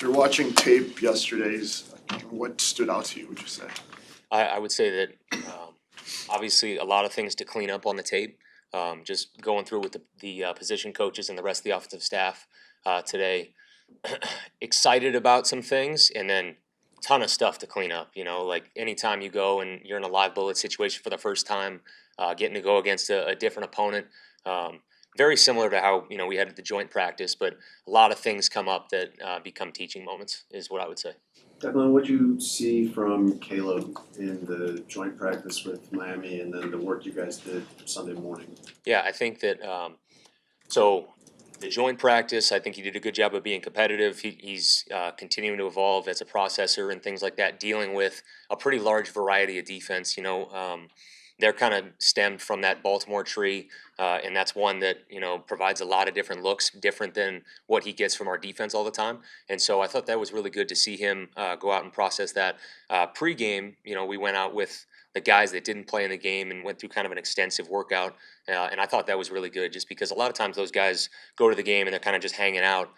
After watching tape yesterday's, what stood out to you, would you say? I would say that obviously a lot of things to clean up on the tape. Just going through with the position coaches and the rest of the offensive staff today. Excited about some things, and then ton of stuff to clean up. You know, like anytime you go and you're in a live bullet situation for the first time, getting to go against a different opponent. Very similar to how we had at the joint practice, but a lot of things come up that become teaching moments, is what I would say. Declan, what did you see from Caleb in the joint practice with Miami and then the work you guys did Sunday morning? Yeah, I think that so the joint practice, I think he did a good job of being competitive. He's continuing to evolve as a processor and things like that, dealing with a pretty large variety of defense. They're kind of stemmed from that Baltimore tree, and that's one that provides a lot of different looks, different than what he gets from our defense all the time. And so I thought that was really good to see him go out and process that. Pre-game, we went out with the guys that didn't play in the game and went through kind of an extensive workout, and I thought that was really good, just because a lot of times those guys go to the game and they're kind of just hanging out.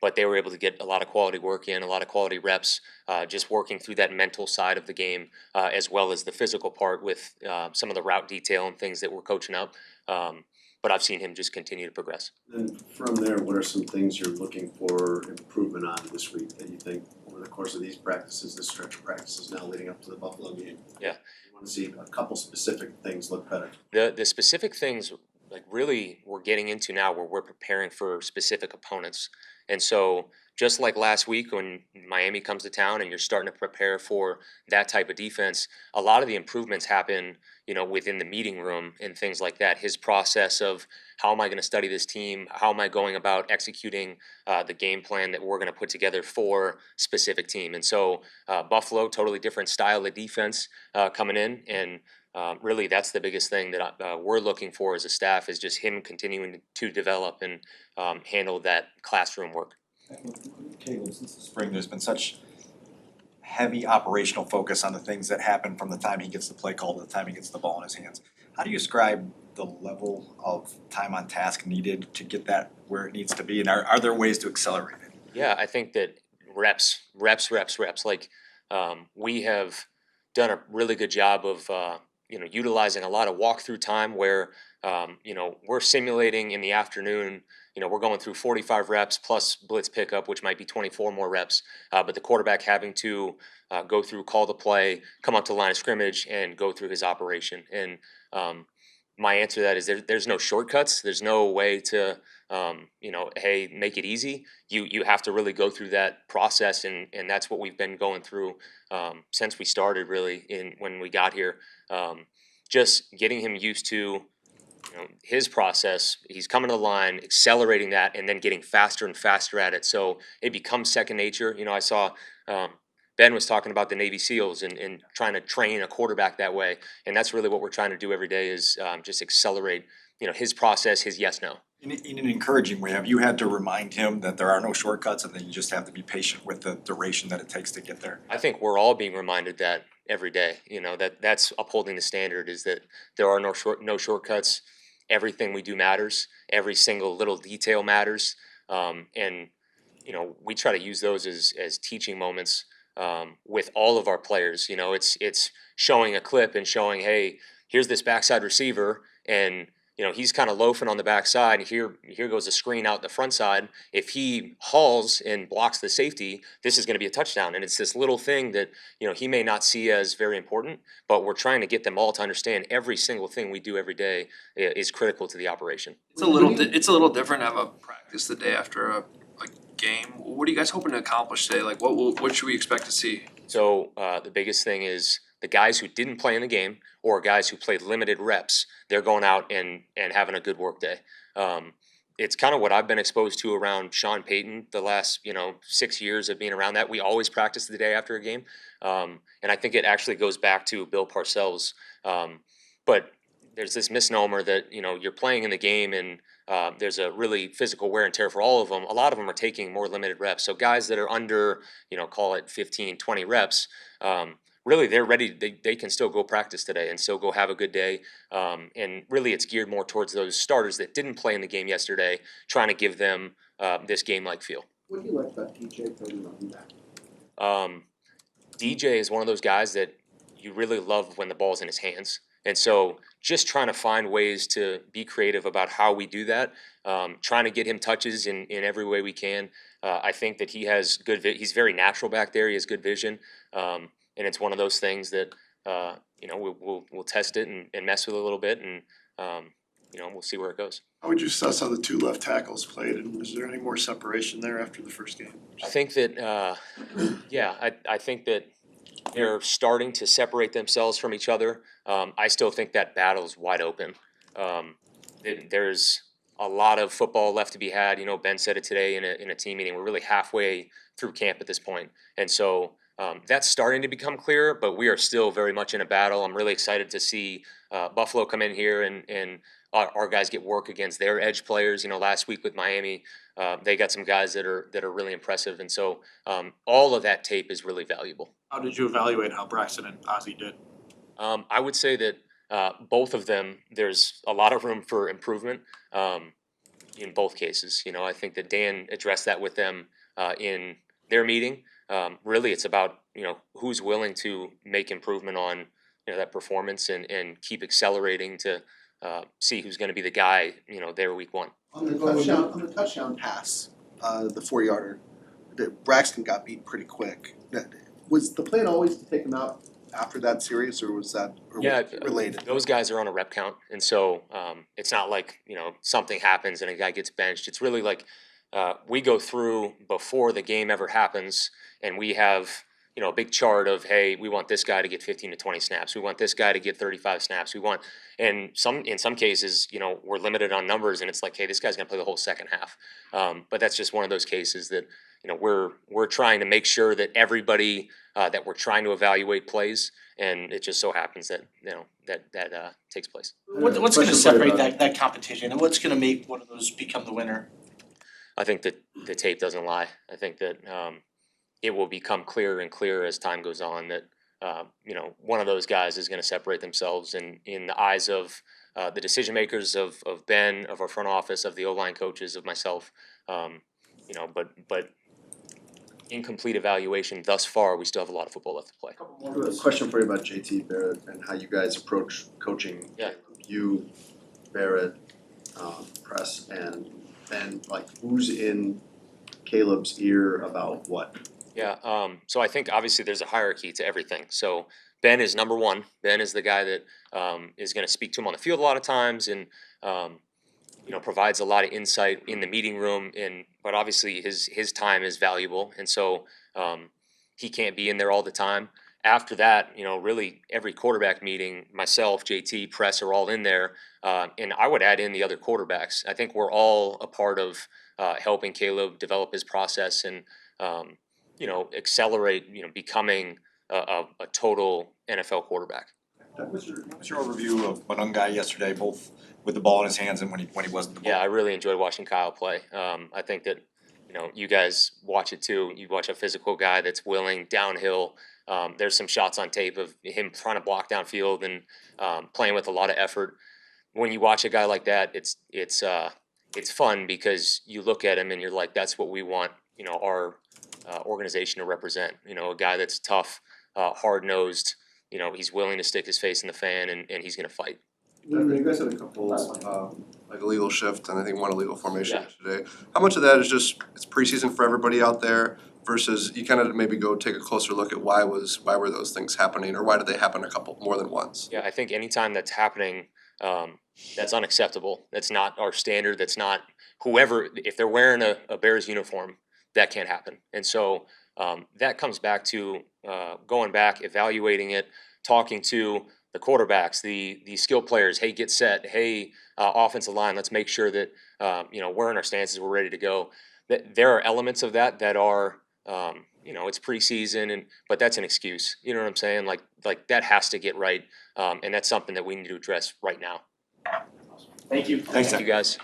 But they were able to get a lot of quality work in, a lot of quality reps, just working through that mental side of the game, as well as the physical part with some of the route detail and things that we're coaching up. But I've seen him just continue to progress. And from there, what are some things you're looking for improvement on this week that you think over the course of these practices, this stretch of practices now leading up to the Buffalo game? Yeah. You want to see a couple specific things look better? The specific things, like, really we're getting into now where we're preparing for specific opponents. And so just like last week when Miami comes to town and you're starting to prepare for that type of defense, a lot of the improvements happen, within the meeting room and things like that. His process of how am I going to study this team? How am I going about executing the game plan that we're going to put together for specific team? And so Buffalo, totally different style of defense coming in, and really that's the biggest thing that we're looking for as a staff, is just him continuing to develop and handle that classroom work. Caleb, since the spring, there's been such heavy operational focus on the things that happen from the time he gets the play call to the time he gets the ball in his hands. How do you describe the level of time on task needed to get that where it needs to be, and are there ways to accelerate it? Yeah, I think that reps. Like we have done a really good job of utilizing a lot of walkthrough time where we're simulating in the afternoon. We're going through 45 reps plus blitz pickup, which might be 24 more reps. But the quarterback having to go through, call the play, come up to the line of scrimmage, and go through his operation. And my answer to that is there's no shortcuts. There's no way to hey, make it easy. You have to really go through that process, and that's what we've been going through since we started, really, when we got here. Just getting him used to his process. He's coming to the line, accelerating that, and then getting faster and faster at it. So it becomes second nature. I saw Ben was talking about the Navy SEALs and trying to train a quarterback that way. And that's really what we're trying to do every day, is just accelerate, his process, his yes-no. In an encouraging way, have you had to remind him that there are no shortcuts and that you just have to be patient with the duration that it takes to get there? I think we're all being reminded that every day. That's upholding the standard, is that there are no shortcuts. Everything we do matters. Every single little detail matters. And we try to use those as teaching moments with all of our players. It's showing a clip and showing, hey, here's this backside receiver, and he's kind of loafing on the backside. Here goes a screen out the front side. If he hauls and blocks the safety, this is going to be a touchdown. And it's this little thing that he may not see as very important, but we're trying to get them all to understand every single thing we do every day is critical to the operation. It's a little different to have a practice the day after a game. What are you guys hoping to accomplish today? Like, what should we expect to see? So the biggest thing is the guys who didn't play in the game, or guys who played limited reps, they're going out and having a good work day. It's kind of what I've been exposed to around Sean Payton the last 6 years of being around that. We always practice the day after a game, and I think it actually goes back to Bill Parcells. But there's this misnomer that you're playing in the game and there's a really physical wear and tear for all of them. A lot of them are taking more limited reps. So guys that are under call it 15, 20 reps. Really, they're ready. They can still go practice today and still go have a good day. And really, it's geared more towards those starters that didn't play in the game yesterday, trying to give them this game-like feel. What do you like about DJ from running back? DJ is one of those guys that you really love when the ball's in his hands. And so just trying to find ways to be creative about how we do that, trying to get him touches in every way we can. I think that he has he's very natural back there. He has good vision. And it's one of those things that, we'll test it and mess with it a little bit and, we'll see where it goes. How would you assess how the two left tackles played, and was there any more separation there after the first game? I think that, I think that they're starting to separate themselves from each other. I still think that battle's wide open. There's a lot of football left to be had. You know, Ben said it today in a team meeting. We're really halfway through camp at this point. And so that's starting to become clearer, but we are still very much in a battle. I'm really excited to see Buffalo come in here and our guys get work against their edge players. You know, last week with Miami, they got some guys that are really impressive. And so all of that tape is really valuable. How did you evaluate how Braxton and Ozzie did? I would say that both of them, there's a lot of room for improvement in both cases. You know, I think that Dan addressed that with them in their meeting. Really, it's about, who's willing to make improvement on, that performance and keep accelerating to see who's going to be the guy, there week one. On the touchdown pass, the 4-yarder, Braxton got beat pretty quick. Was the plan always to take him out after that series, or was that related? Those guys are on a rep count, and so it's not like something happens and a guy gets benched. It's really like we go through before the game ever happens, and we have a big chart of, hey, we want this guy to get 15 to 20 snaps. We want this guy to get 35 snaps. We want, and in some cases, we're limited on numbers, and it's like, hey, this guy's gonna play the whole second half. But that's just one of those cases that we're trying to make sure that everybody that we're trying to evaluate plays, and it just so happens that that takes place. What's going to Question for you separate about- that competition, and what's going to make one of those become the winner? I think that the tape doesn't lie. I think that it will become clearer and clearer as time goes on that one of those guys is going to separate themselves in the eyes of the decision makers of Ben, of our front office, of the O-line coaches, of myself. But incomplete evaluation thus far, we still have a lot of football left to play. A question for you about JT Barrett and how you guys approach coaching. Yeah. You, Barrett, Press, and like who's in Caleb's ear about what? Yeah, so I think obviously there's a hierarchy to everything. So Ben is number one. Ben is the guy that is going to speak to him on the field a lot of times and provides a lot of insight in the meeting room. But obviously his time is valuable, and so he can't be in there all the time. After that, really every quarterback meeting, myself, JT, Press are all in there, and I would add in the other quarterbacks. I think we're all a part of helping Caleb develop his process and accelerate, becoming a total NFL quarterback. What was your overview of Monungai yesterday, both with the ball in his hands and when he wasn't the ball? Yeah, I really enjoyed watching Kyle play. I think that you guys watch it too. You watch a physical guy that's willing downhill. There's some shots on tape of him trying to block downfield and playing with a lot of effort. When you watch a guy like that, it's fun because you look at him and you're like, that's what we want, our organization to represent. A guy that's tough, hard-nosed. He's willing to stick his face in the fan and he's going to fight. You guys had a couple, like illegal shift and I think one illegal formation yesterday. How much of that is just, it's preseason for everybody out there versus you kind of maybe go take a closer look at why were those things happening or why did they happen more than once? Yeah, I think anytime that's happening, that's unacceptable. That's not our standard. That's not whoever, if they're wearing a Bears uniform, that can't happen. And so that comes back to going back, evaluating it, talking to the quarterbacks, the skill players. Hey, get set. Hey, offensive line. Let's make sure that we're in our stances. We're ready to go. There are elements of that are it's preseason, but that's an excuse. You know what I'm saying? Like that has to get right, and that's something that we need to address right now. Thank you. Thanks, Thank you guys.